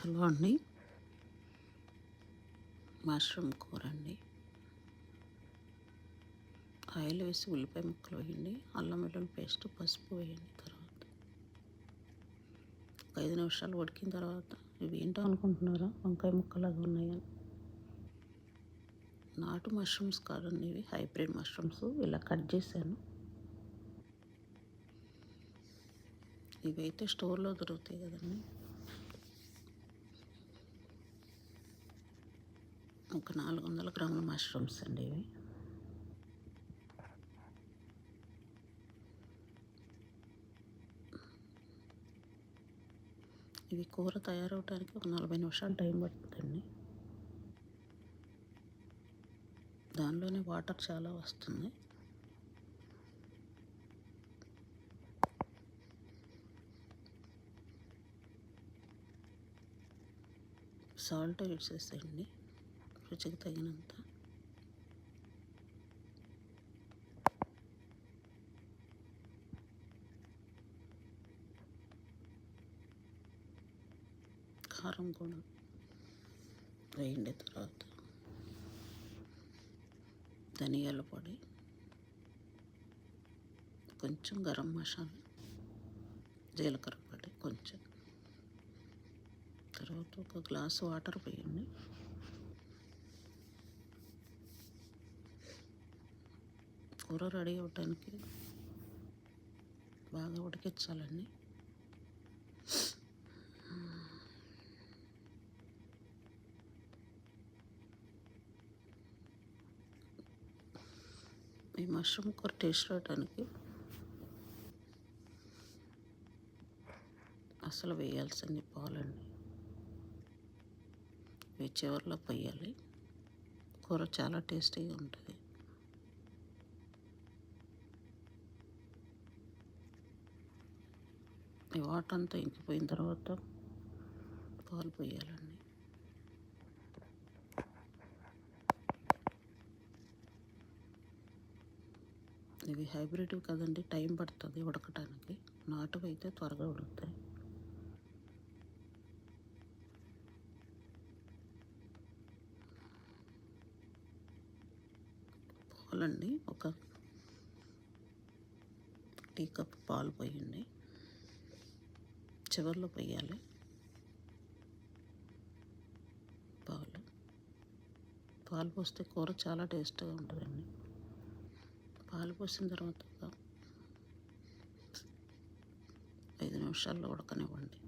Hello అండి, mushroom కూర అండి. ఆయిల్ వేసి ఉల్లిపాయ ముక్కలు వేయండి, అల్లం వెల్లుల్లి పేస్ట్, పసుపు వేయండి. తర్వాత 5 నిమిషాలు ఉడికిన తర్వాత ఇవి ఏంటో అనుకుంటున్నారా, వంకాయ ముక్కలాగా ఉన్నాయని. నాటు మష్రూమ్స్ కాదండి, ఇవి హైబ్రిడ్ మష్రూమ్స్. ఇలా కట్ చేశాను. ఇవైతే స్టోర్లో దొరుకుతాయి కదండి. ఒక 400 గ్రాముల మష్రూమ్స్ అండి ఇవి. ఇవి కూర తయారవడానికి ఒక 40 నిమిషాలు టైం పడుతుందండి. దానిలోనే వాటర్ చాలా వస్తుంది. సాల్ట్ వేసేసేయండి రుచికి తగినంత. కారం కూడా వేయండి. తర్వాత ధనియాల పొడి, కొంచెం గరం మసాలా, జీలకర్ర పొడి కొంచెం. తర్వాత ఒక గ్లాసు వాటర్ వేయండి. కూర రెడీ అవ్వటానికి బాగా ఉడికించాలండి. ఈ మష్రూమ్ కూర టేస్ట్ రావడానికి అసలు వేయాల్సింది పాలండి. ఇవి చివరిలో పోయాలి. కూర చాలా టేస్టీగా ఉంటుంది. ఈ వాటర్ అంతా ఇంకిపోయిన తర్వాత పాలు పోయాలండి. ఇవి హైబ్రిడ్ కదండి, టైం పడుతుంది ఉడకటానికి. నాటువి అయితే త్వరగా ఉడుకుతాయి. పాలండి, ఒక టీ కప్ పాలు పోయండి. చివరిలో పోయాలి పాలు పోస్తే కూర చాలా టేస్ట్గా ఉంటుందండి. పాలు పోసిన తర్వాత 5 నిమిషాల్లో ఉడకనివ్వండి.